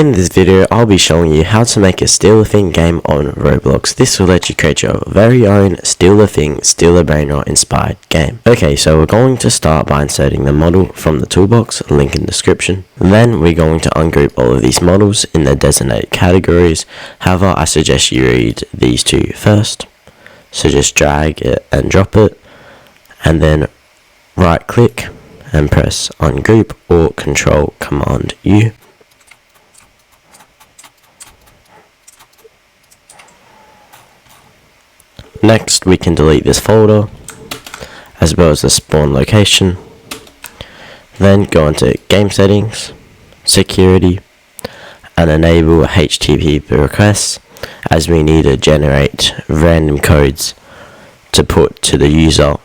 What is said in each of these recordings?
In this video, I'll be showing you how to make a Steal a Thing game on Roblox. This will let you create your very own Steal a Thing, Steal a Brainrot inspired game. Okay, so we're going to start by inserting the model from the toolbox, link in description. Then we're going to ungroup all of these models in their designated categories. However, I suggest you read these two first. So just drag it and drop it, and then right click and press ungroup or Control Command U. Next, we can delete this folder, as well as the spawn location. Then go into Game Settings, Security, and enable HTTP requests, as we need to generate random codes to put to the user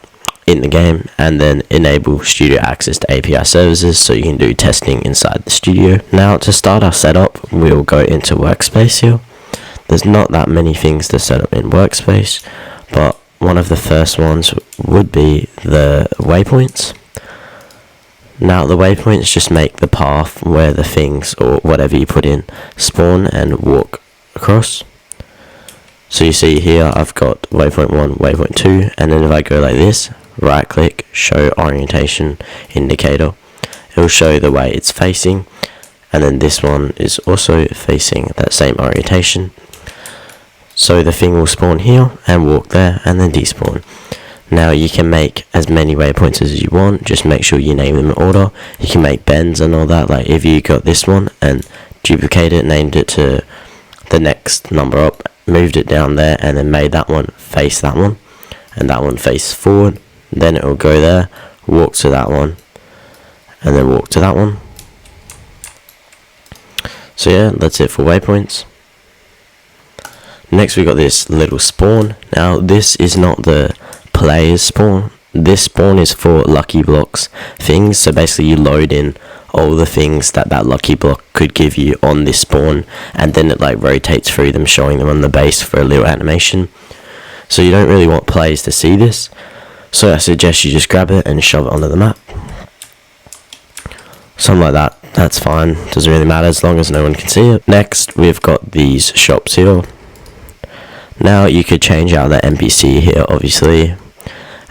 in the game, and then enable studio access to API services so you can do testing inside the studio. Now, to start our setup, we'll go into Workspace here. There's not that many things to set up in Workspace, but one of the first ones would be the waypoints. Now the waypoints just make the path where the things or whatever you put in spawn and walk across. So you see here I've got waypoint 1, waypoint 2, and then if I go like this, right click, show orientation indicator, it will show the way it's facing, and then this one is also facing that same orientation. So the thing will spawn here and walk there and then despawn. Now you can make as many waypoints as you want, just make sure you name them in order. You can make bends and all that, like if you got this one and duplicate it, named it to the next number up, moved it down there, and then made that one face that one and that one face forward, then it will go there, walk to that one, and then walk to that one. So yeah, that's it for waypoints. Next we got this little spawn. Now this is not the player's spawn. This spawn is for lucky blocks things. So basically you load in all the things that lucky block could give you on this spawn, and then it like rotates through them, showing them on the base for a little animation. So you don't really want players to see this, so I suggest you just grab it and shove it onto the map. Something like that, that's fine, doesn't really matter as long as no one can see it. Next we've got these shops here. Now you could change out the NPC here obviously,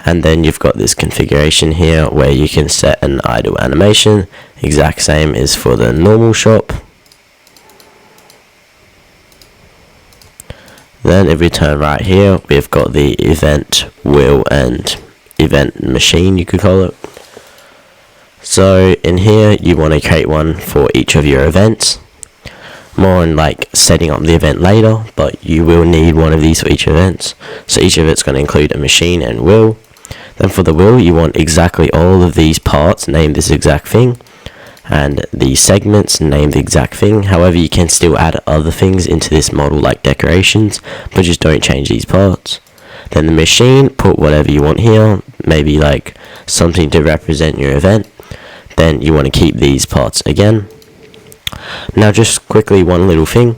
and then you've got this configuration here where you can set an idle animation, exact same as for the normal shop. Then if we turn right here, we've got the event wheel and event machine, you could call it. So in here you want to create one for each of your events. More on like setting up the event later, but you will need one of these for each event. So each of it's going to include a machine and wheel. Then for the wheel you want exactly all of these parts, name this exact thing, and the segments, name the exact thing. However, you can still add other things into this model like decorations, but just don't change these parts. Then the machine, put whatever you want here, maybe like something to represent your event. Then you want to keep these parts again. Now just quickly, one little thing,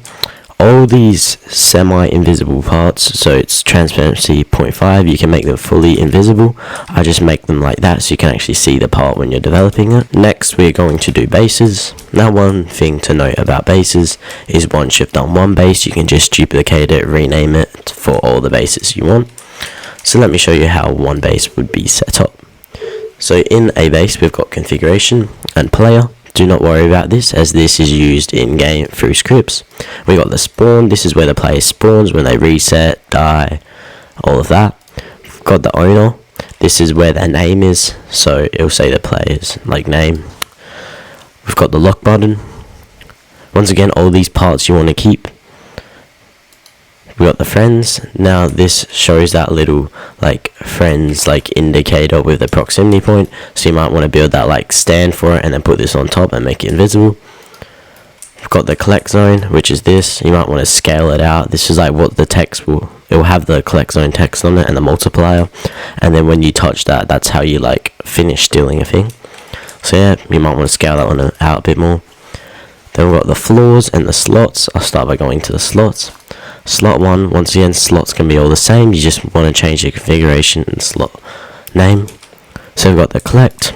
all these semi-invisible parts, so it's transparency 0.5, you can make them fully invisible. I just make them like that so you can actually see the part when you're developing it. Next we're going to do bases. Now one thing to note about bases is once you've done one base, you can just duplicate it, rename it for all the bases you want. So let me show you how one base would be set up. So in a base we've got configuration and player. Do not worry about this, as this is used in game through scripts. We got the spawn, this is where the player spawns when they reset, die, all of that. We've got the owner, this is where their name is, so it'll say the player's like name. We've got the lock button. Once again, all these parts you want to keep. We got the friends. Now this shows that little like friends like indicator with the proximity point, so you might want to build that like stand for it and then put this on top and make it invisible. We've got the collect zone, which is this. You might want to scale it out. This is like what the text will, it will have the collect zone text on it and the multiplier, and then when you touch that, that's how you like finish stealing a thing. So yeah, you might want to scale that one out a bit more. Then we've got the floors and the slots. I'll start by going to the slots. Slot 1, once again, slots can be all the same, you just want to change the configuration and slot name. So we've got the collect,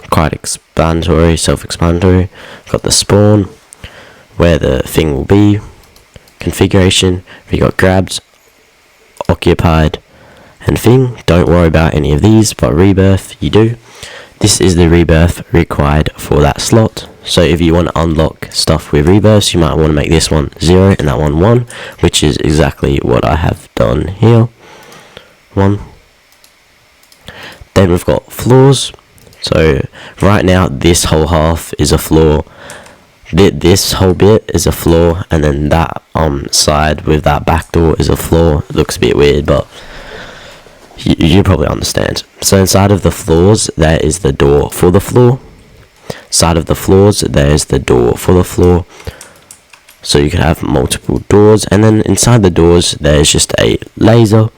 quite explanatory, self-explanatory. We've got the spawn, where the thing will be, configuration, we got grabbed, occupied, and thing. Don't worry about any of these, but rebirth, you do. This is the rebirth required for that slot. So if you want to unlock stuff with rebirths, you might want to make this one 0 and that one 1, which is exactly what I have done here. 1. Then we've got floors. So right now this whole half is a floor. This whole bit is a floor, and then that side with that back door is a floor. It looks a bit weird, but you probably understand. So inside of the floors there is the door for the floor. Side of the floors there's the door for the floor. So you can have multiple doors, and then inside the doors there's just a laser.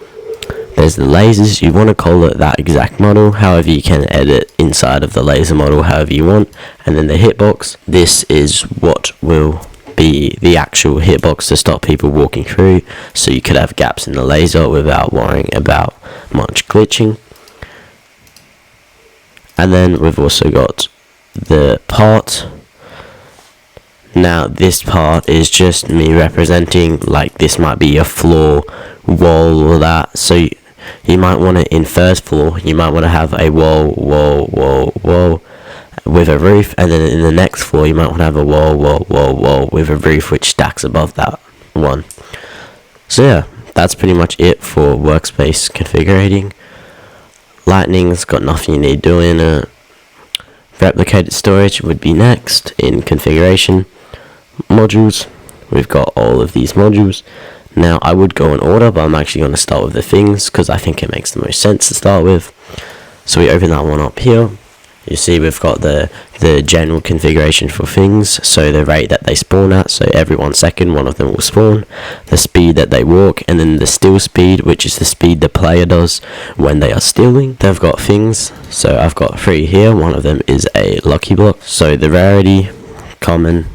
There's the lasers. You want to call it that exact model, however you can edit inside of the laser model however you want. And then the hitbox, this is what will be the actual hitbox to stop people walking through, so you could have gaps in the laser without worrying about much glitching. And then we've also got the part. Now this part is just me representing, like, this might be a floor, wall, or that. So you might want to, in first floor, you might want to have a wall with a roof, and then in the next floor you might want to have a wall with a roof which stacks above that one. So yeah, that's pretty much it for workspace configuring. Lightning's got nothing you need doing. Replicated storage would be next in configuration. Modules, we've got all of these modules. Now I would go in order, but I'm actually going to start with the things because I think it makes the most sense to start with. So we open that one up here. You see we've got the general configuration for things, so the rate that they spawn at, so every 1 second one of them will spawn, the speed that they walk, and then the still speed, which is the speed the player does when they are stilling. They've got things, so I've got 3 here. One of them is a lucky block. So the rarity, common,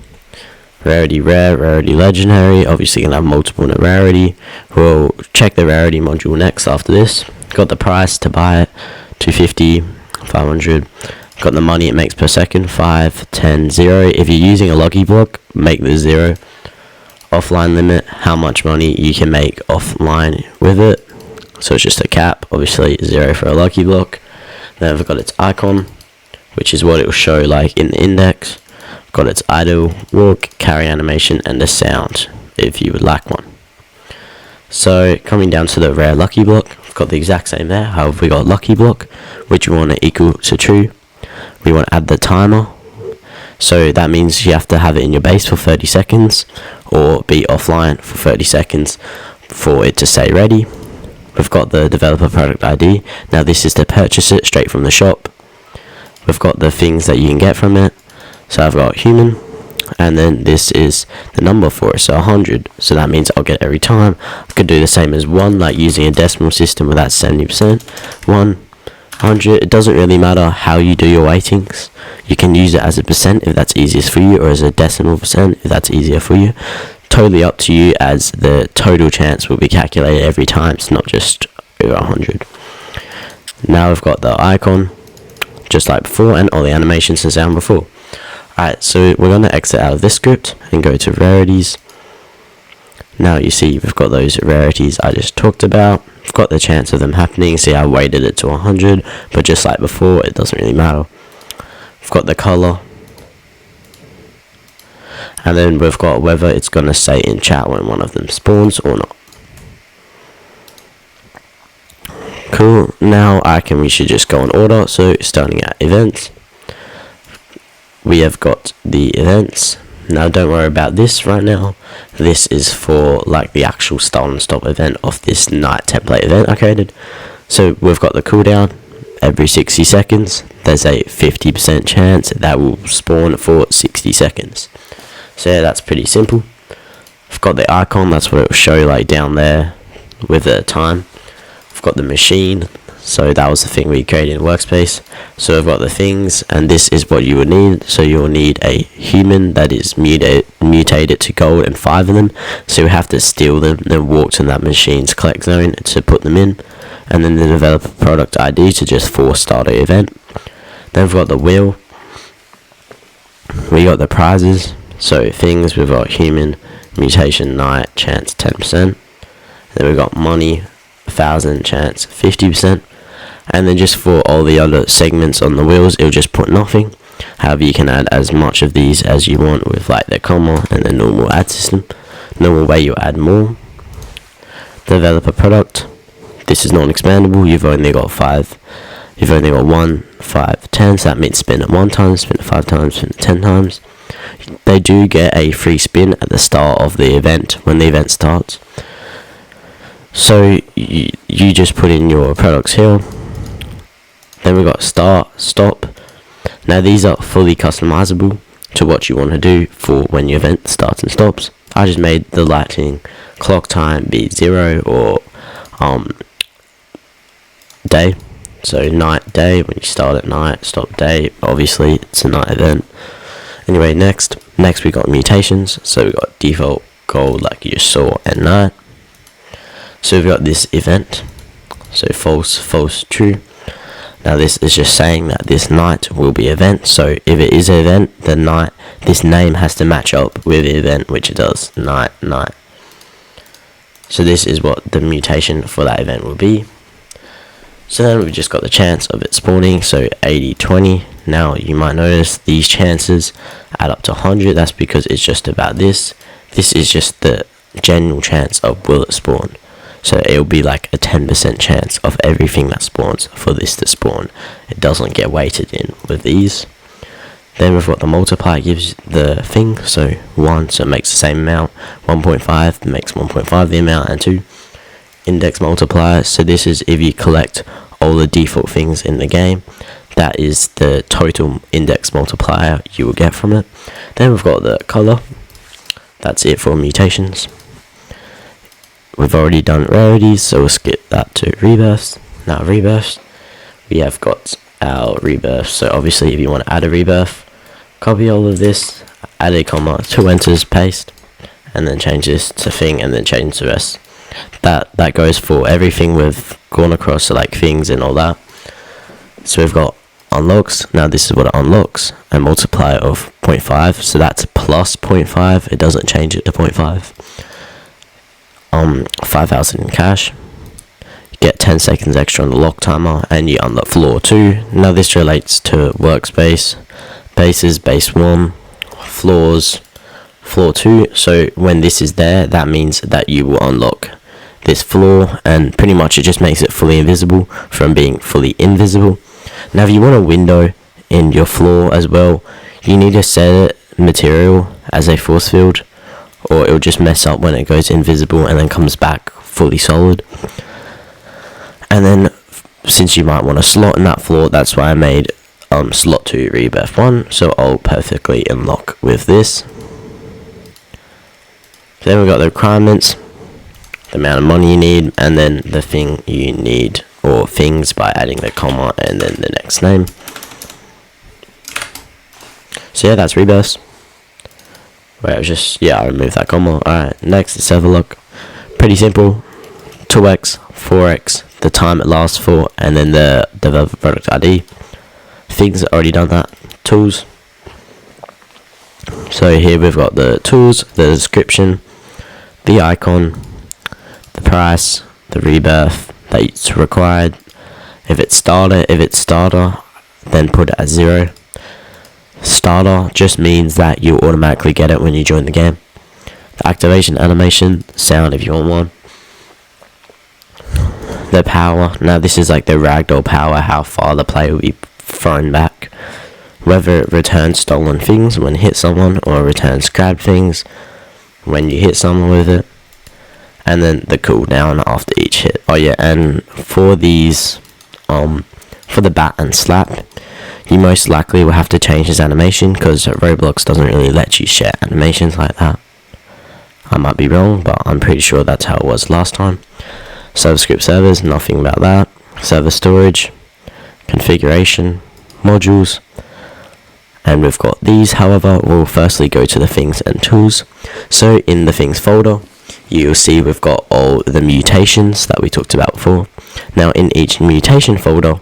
rarity rare, rarity legendary. Obviously you can have multiple in a rarity. We'll check the rarity module next after this. Got the price to buy it, 250, 500. Got the money it makes per second, 5, 10, 0. If you're using a lucky block, make the 0. Offline limit, how much money you can make offline with it. So it's just a cap, obviously 0 for a lucky block. Then we've got its icon, which is what it will show like in the index. Got its idle, walk, carry animation, and the sound if you would like one. So coming down to the rare lucky block, we've got the exact same there. However, we got lucky block, which we want to equal to true. We want to add the timer, so that means you have to have it in your base for 30 seconds or be offline for 30 seconds for it to say ready. We've got the developer product ID. Now this is to purchase it straight from the shop. We've got the things that you can get from it. So I've got human, and then this is the number for it, so 100. So that means I'll get every time. I could do the same as 1, like using a decimal system with that 70%. 100. It doesn't really matter how you do your weightings. You can use it as a percent if that's easiest for you, or as a decimal percent if that's easier for you. Totally up to you, as the total chance will be calculated every time. It's not just over 100. Now we've got the icon, just like before, and all the animations and sound before. Alright, so we're going to exit out of this script and go to rarities. Now you see we've got those rarities I just talked about. We've got the chance of them happening. See, I weighted it to 100, but just like before, it doesn't really matter. We've got the color, and then we've got whether it's going to say in chat when one of them spawns or not. Cool. Now I reckon we should just go in order. So starting at events, we have got the events. Now don't worry about this right now. This is for like the actual start and stop event of this night template event I created. So we've got the cooldown. Every 60 seconds there's a 50% chance that will spawn for 60 seconds. So yeah, that's pretty simple. I've got the icon, that's what it will show like down there with the time. I've got the machine, so that was the thing we created in workspace. So I've got the things, and this is what you would need. So you'll need a human that is mutated to gold, and 5 of them. So you have to steal them, then walk to that machine's collect zone to put them in, and then the developer product ID to just force start an event. Then we've got the wheel. We got the prizes. So things, we've got human, mutation, night, chance 10%. Then we've got money, 1,000, chance 50%. And then just for all the other segments on the wheels, it'll just put nothing. However, you can add as much of these as you want with like the comma and the normal add system. Normal way you add more. Developer product. This is non-expandable. You've only got 5. You've only got 1, 5, 10. So that means spin it 1 time, spin it 5 times, spin it 10 times. They do get a free spin at the start of the event when the event starts. So you just put in your products here. Then we've got start, stop. Now these are fully customizable to what you want to do for when your event starts and stops. I just made the lighting clock time be 0 or day. So night, day, when you start at night, stop day. Obviously it's a night event. Anyway, next we got mutations. So we got default, gold like you saw, and night. So we've got this event. So false, false, true. Now this is just saying that this night will be event. So if it is an event, the night, this name has to match up with the event, which it does. Night, night. So this is what the mutation for that event will be. So then we've just got the chance of it spawning. So 80, 20. Now you might notice these chances add up to 100. That's because it's just about this. This is just the general chance of will it spawn. So it'll be like a 10% chance of everything that spawns for this to spawn. It doesn't get weighted in with these. Then we've got the multiplier gives the thing. So 1, so it makes the same amount. 1.5 makes 1.5 the amount. And 2, index multiplier. So this is if you collect all the default things in the game. That is the total index multiplier you will get from it. Then we've got the color. That's it for mutations. We've already done rarities, so we'll skip that to rebirths. Now rebirths, we have got our rebirth. So obviously if you want to add a rebirth, copy all of this, add a comma, 2 enters, paste, and then change this to thing, and then change the rest. That goes for everything we've gone across, so like things and all that. So we've got unlocks. Now this is what it unlocks, a multiplier of 0.5, so that's plus 0.5. It doesn't change it to 0.5. 5,000 in cash. You get 10 seconds extra on the lock timer, and you unlock floor 2. Now this relates to workspace, bases, base 1, floors, floor 2. So when this is there, that means that you will unlock this floor, and pretty much it just makes it fully invisible from being fully invisible. Now if you want a window in your floor as well, you need to set it material as a force field, or it'll just mess up when it goes invisible and then comes back fully solid. And then since you might want a slot in that floor, that's why I made slot 2 rebirth 1, so I'll perfectly unlock with this. Then we've got the requirements, the amount of money you need, and then the thing you need, or things, by adding the comma and then the next name. So yeah, that's rebirths. Wait, I removed that comma. Alright, next is server lock. Pretty simple. 2x, 4x, the time it lasts for, and then the developer product ID. Things already done that. Tools. So here we've got the tools, the description, the icon, the price, the rebirth that's required. If it's starter, then put it at 0. Starter just means that you automatically get it when you join the game. The activation, animation, sound if you want one. The power, now this is like the ragdoll power, how far the player will be thrown back. Whether it returns stolen things when hit someone, or returns grabbed things when you hit someone with it. And then the cooldown after each hit. Oh yeah, and for these, for the bat and slap, you most likely will have to change his animation, because Roblox doesn't really let you share animations like that. I might be wrong, but I'm pretty sure that's how it was last time. Server script servers, nothing about that. Server storage, configuration, modules, and we've got these. However, we'll firstly go to the things and tools. So in the things folder, you'll see we've got all the mutations that we talked about before. Now in each mutation folder,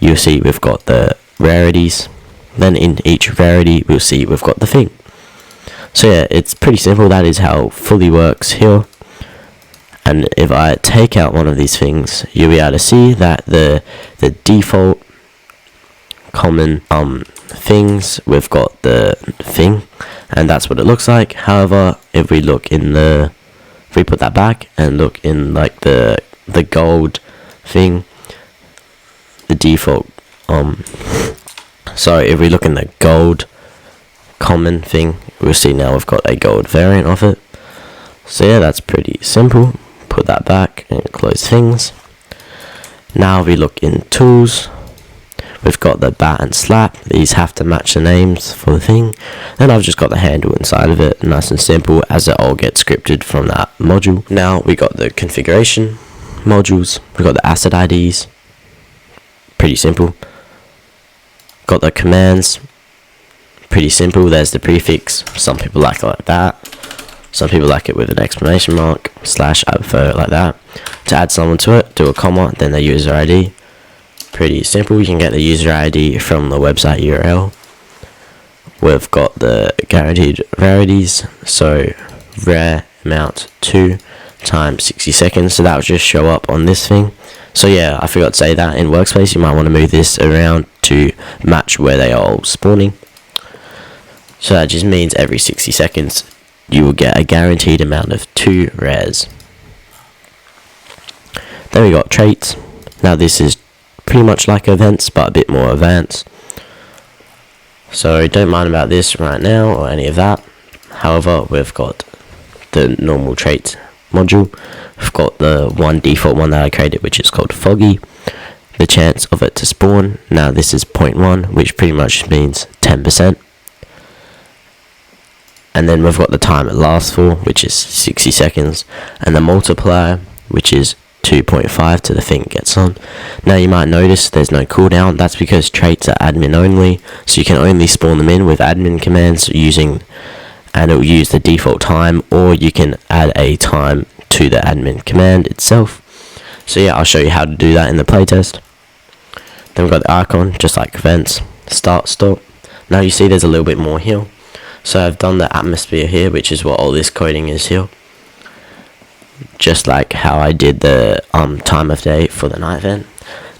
you'll see we've got the rarities. Then in each rarity, we'll see we've got the thing. So yeah, it's pretty simple. That is how fully works here. And if I take out one of these things, you'll be able to see that the default common things, we've got the thing, and that's what it looks like. However, if we look in if we put that back and look in like the gold thing, the default if we look in the gold common thing, we'll see now we've got a gold variant of it. So yeah, that's pretty simple. Put that back and close things. Now we look in tools, we've got the bat and slap. These have to match the names for the thing. Then I've just got the handle inside of it, nice and simple, as it all gets scripted from that module. Now we got the configuration modules, we got the asset IDs, pretty simple. Got the commands, pretty simple. There's the prefix. Some people like it like that, some people like it with an exclamation mark, slash. I prefer it like that. To add someone to it, do a comma, then the user ID. Pretty simple. You can get the user ID from the website URL. We've got the guaranteed rarities, so rare amount 2 times 60 seconds, so that will just show up on this thing. So yeah, I forgot to say that in workspace you might want to move this around to match where they are all spawning. So that just means every 60 seconds you will get a guaranteed amount of 2 rares. Then we got traits. Now this is pretty much like events, but a bit more advanced. So don't mind about this right now or any of that. However, we've got the normal traits module. We've got the one default one that I created, which is called foggy. The chance of it to spawn. Now this is 0.1, which pretty much means 10%. And then we've got the time it lasts for, which is 60 seconds. And the multiplier, which is 2.5 to the thing it gets on. Now you might notice there's no cooldown. That's because traits are admin only, so you can only spawn them in with admin commands and it will use the default time, or you can add a time to the admin command itself. So yeah, I'll show you how to do that in the playtest. Then we've got the icon, just like events, start, stop. Now you see there's a little bit more here. So I've done the atmosphere here, which is what all this coding is here. Just like how I did the time of day for the night event.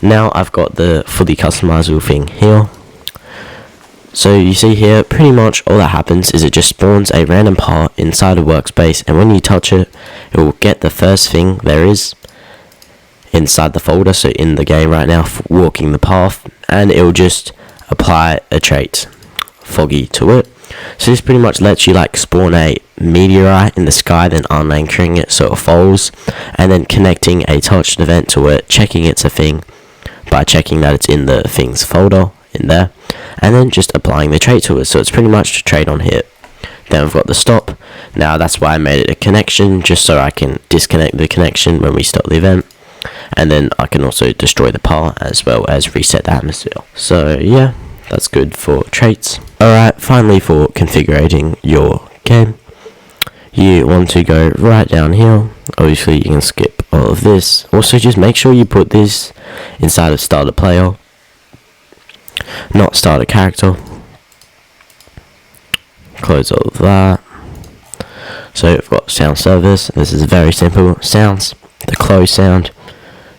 Now I've got the fully customizable thing here. So you see here, pretty much all that happens is it just spawns a random part inside a workspace, and when you touch it, it will get the first thing there is inside the folder, so in the game right now, walking the path, and it will just apply a trait, foggy, to it. So this pretty much lets you like spawn a meteorite in the sky, then unanchoring it so it falls, and then connecting a touched event to it, checking it's a thing by checking that it's in the things folder in there, and then just applying the trait to it. So it's pretty much a trait on hit. Then we've got the stop. Now that's why I made it a connection, just so I can disconnect the connection when we stop the event, and then I can also destroy the part as well as reset the atmosphere. So yeah, that's good for traits. Alright, finally for configuring your game, you want to go right down here. Obviously you can skip all of this. Also just make sure you put this inside of starter player, not starter character. Close all of that. So we've got sound service. This is very simple. Sounds, the close sound,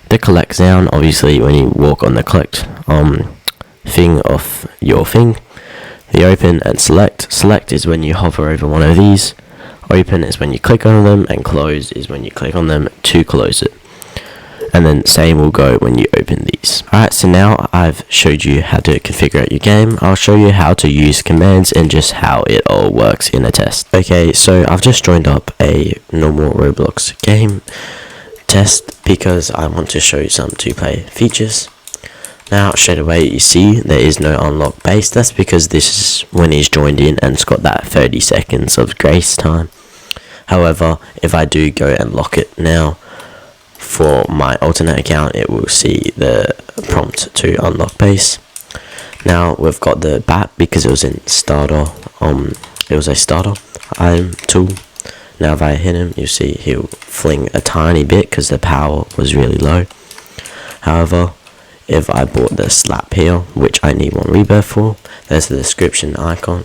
the collect sound, obviously when you walk on the collect thing of your thing. The open and select. Select is when you hover over one of these. Open is when you click on them, and close is when you click on them to close it. And then same will go when you open these. Alright, so now I've showed you how to configure your game. I'll show you how to use commands and just how it all works in a test. Okay, so I've just joined up a normal Roblox game test because I want to show you some 2-player features. Now straight away you see there is no unlock base. That's because this is when he's joined in and it's got that 30 seconds of grace time. However, if I do go and lock it now for my alternate account, it will see the prompt to unlock base. Now we've got the bat because it was in starter, it was a starter item tool. Now if I hit him, you see he'll fling a tiny bit because the power was really low. However, if I bought the slap here, which I need 1 rebirth for, there's the description icon,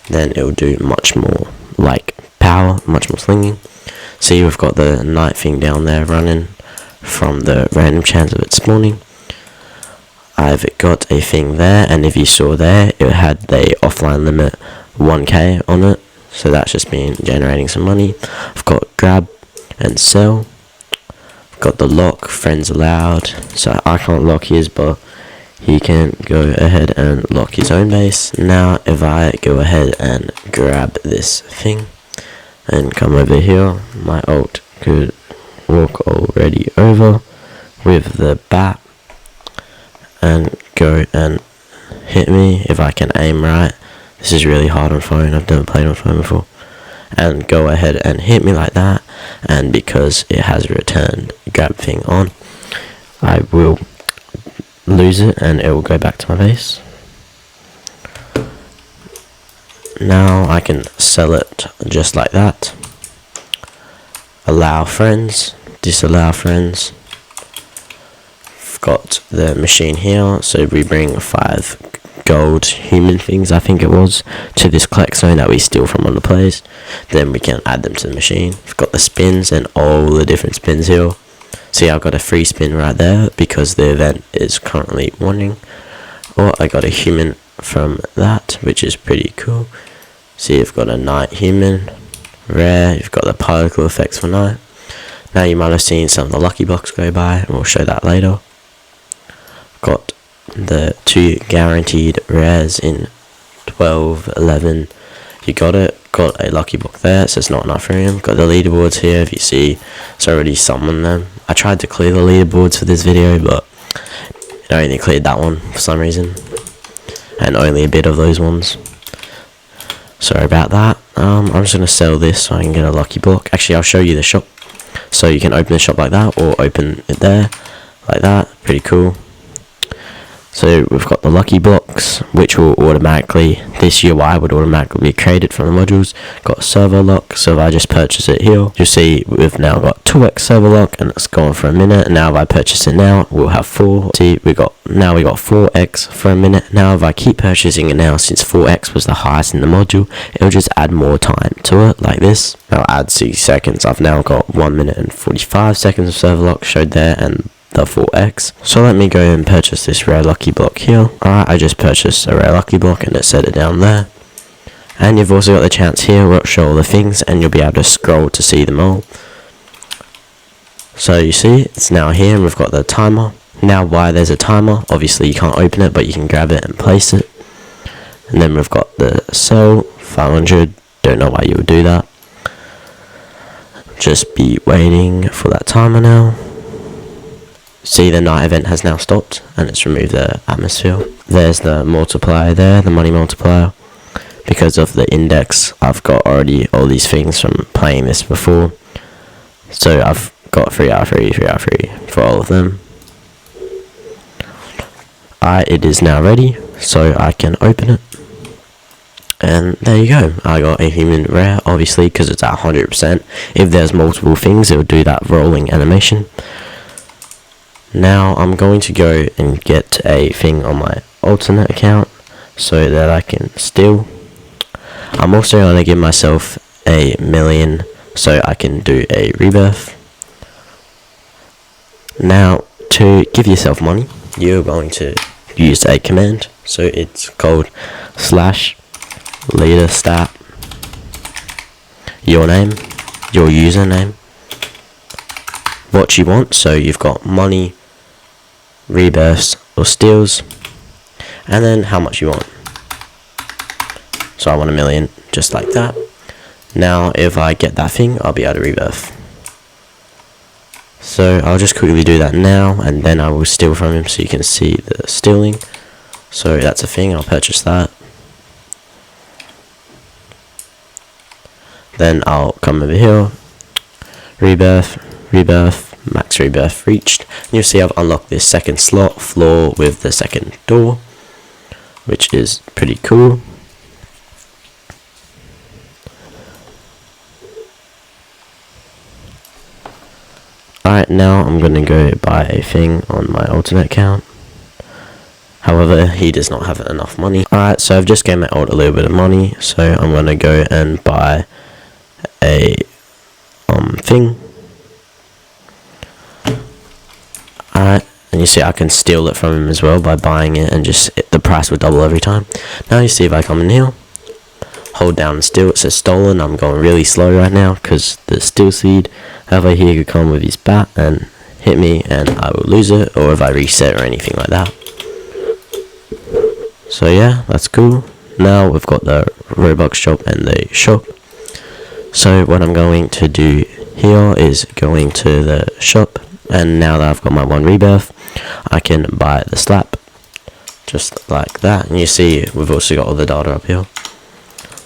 then it will do much more like power, much more slinging. See, we've got the night thing down there running from the random chance of it spawning. I've got a thing there, and if you saw there, it had the offline limit 1k on it, so that's just been generating some money. I've got grab and sell. I've got the lock, friends allowed, so I can't lock his, but he can go ahead and lock his own base. Now if I go ahead and grab this thing and come over here, my ult could walk already over with the bat and go and hit me if I can aim right. This is really hard on phone, I've never played on phone before. And go ahead and hit me like that, and because it has returned grab thing on, I will lose it and it will go back to my base. Now I can sell it just like that. Allow friends, disallow friends. Got the machine here, so we bring 5 gold human things, I think it was, to this collect zone that we steal from other players. Then we can add them to the machine. We've got the spins and all the different spins here. See, I've got a free spin right there because the event is currently running. Or I got a human from that, which is pretty cool. See, you've got a night human, rare, you've got the particle effects for night. Now you might have seen some of the lucky blocks go by, and we'll show that later. Got the 2 guaranteed rares in 12, 11. You got it. Got a lucky block there, so it's not enough for him. Got the leaderboards here, if you see, it's already summoned them. I tried to clear the leaderboards for this video, but it only cleared that one for some reason, and only a bit of those ones. Sorry about that. I'm just going to sell this so I can get a lucky block. Actually, I'll show you the shop. So you can open the shop like that, or open it there, like that. Pretty cool. So we've got the lucky blocks, which will automatically, this UI would automatically be created from the modules. Got server lock, so if I just purchase it here, you'll see we've now got 2x server lock, and it's gone for a minute. And now if I purchase it now, we'll have 4. See, we got 4x for a minute. Now if I keep purchasing it now, since 4x was the highest in the module, it'll just add more time to it, like this. I'll add 60 seconds. I've now got 1 minute and 45 seconds of server lock showed there, and the 4x. So let me go and purchase this rare lucky block here. Alright, I just purchased a rare lucky block and it set it down there. And you've also got the chance here where it'll show all the things, and you'll be able to scroll to see them all. So you see, it's now here, and we've got the timer. Now why there's a timer, obviously you can't open it, but you can grab it and place it. And then we've got the sell, 500, don't know why you would do that. Just be waiting for that timer now. See, the night event has now stopped, and it's removed the atmosphere. There's the multiplier there, the money multiplier. Because of the index, I've got already all these things from playing this before. So I've got 3 out of 3, 3 out of 3 for all of them. It is now ready, so I can open it. And there you go, I got a human rare, obviously, because it's at 100%. If there's multiple things, it will do that rolling animation. Now I'm going to go and get a thing on my alternate account so that I can steal. I'm also going to give myself a million so I can do a rebirth. Now to give yourself money, you're going to use a command. So it's called /leader stat, your name, your username, what you want. So you've got money, rebirths or steals, and then how much you want. So I want 1 million, just like that. Now if I get that thing, I'll be able to rebirth. So I'll just quickly do that now, and then I will steal from him so you can see the stealing. So that's a thing, I'll purchase that. Then I'll come over here, rebirth, max rebirth reached, and you'll see I've unlocked this second slot floor with the second door, which is pretty cool. Alright, now I'm going to go buy a thing on my alternate account. However, he does not have enough money. Alright, so I've just gave my alt a little bit of money, so I'm going to go and buy thing. Alright, and you see I can steal it from him as well by buying it, and just the price will double every time. Now you see if I come in here, hold down and steal, it says stolen. I'm going really slow right now because the steal seed. However, he could come with his bat and hit me and I will lose it, or if I reset or anything like that. So yeah, that's cool. Now we've got the Roblox shop and the shop. So what I'm going to do here is going to the shop, and now that I've got my 1 rebirth, I can buy the slap just like that. And you see we've also got all the data up here.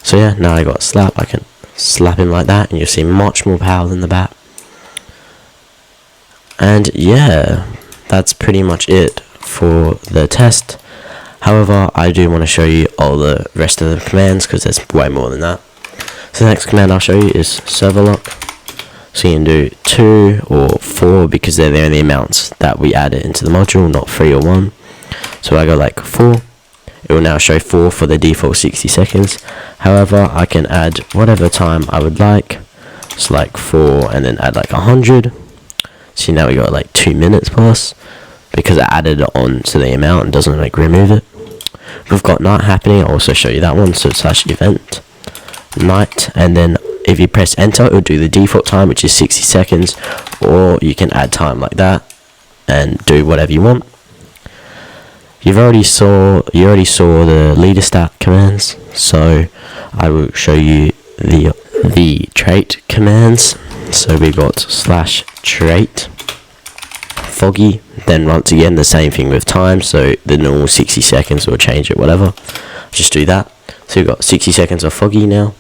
So yeah, now I got slap, I can slap him like that, and you see much more power than the bat. And yeah, that's pretty much it for the test. However, I do want to show you all the rest of the commands because there's way more than that. So the next command I'll show you is server lock. So you can do 2 or 4 because they're the only amounts that we added into the module, not 3 or 1. So I go like 4. It will now show 4 for the default 60 seconds. However, I can add whatever time I would like. So like 4 and then add like 100. See, now we got like 2 minutes plus because I added it on to the amount and doesn't like remove it. We've got night happening. I'll also show you that one. So / event night, and then if you press enter, it will do the default time, which is 60 seconds, or you can add time like that and do whatever you want. You already saw the leader stat commands, so I will show you the trait commands. So we got /trait foggy, then once again the same thing with time, so the normal 60 seconds will change it, whatever. Just do that. So we've got 60 seconds of foggy now.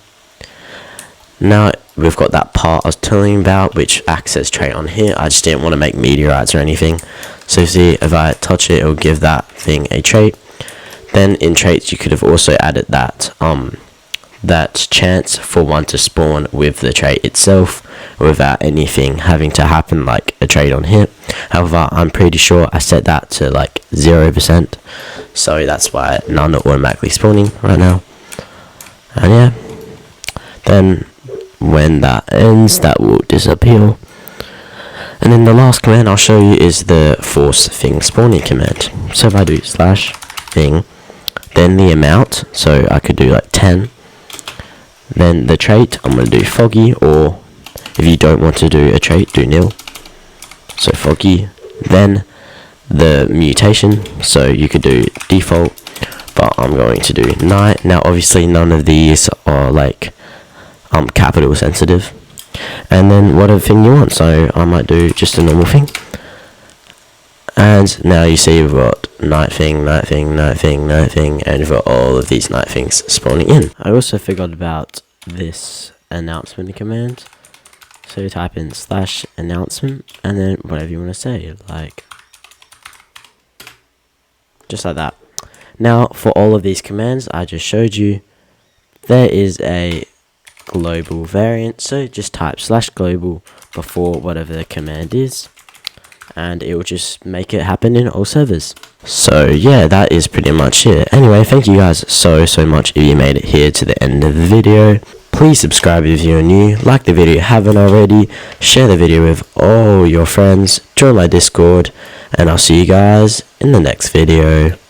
Now we've got that part I was telling you about, which acts as trait on here. I just didn't want to make meteorites or anything. So see, if I touch it, it'll give that thing a trait. Then in traits you could have also added that that chance for one to spawn with the trait itself without anything having to happen like a trait on here. However, I'm pretty sure I set that to like 0%, so that's why none are automatically spawning right now. And yeah, then when that ends, that will disappear. And then the last command I'll show you is the force thing spawning command. So if I do /thing, then the amount, so I could do like 10. Then the trait, I'm going to do foggy, or if you don't want to do a trait, do nil. So foggy. Then the mutation, so you could do default, but I'm going to do night. Now obviously none of these are like capital sensitive. And then whatever thing you want, so I might do just a normal thing. And now you see we've got night thing, night thing, night thing, night thing, and we've got all of these night things spawning in. I also forgot about this announcement command. So you type in /announcement and then whatever you want to say, like just like that. Now for all of these commands I just showed you, there is a global variant, so just type /global before whatever the command is, and it will just make it happen in all servers. So yeah, that is pretty much it. Anyway, thank you guys so much if you made it here to the end of the video. Please subscribe if you're new, like the video if you haven't already, share the video with all your friends, join my Discord, and I'll see you guys in the next video.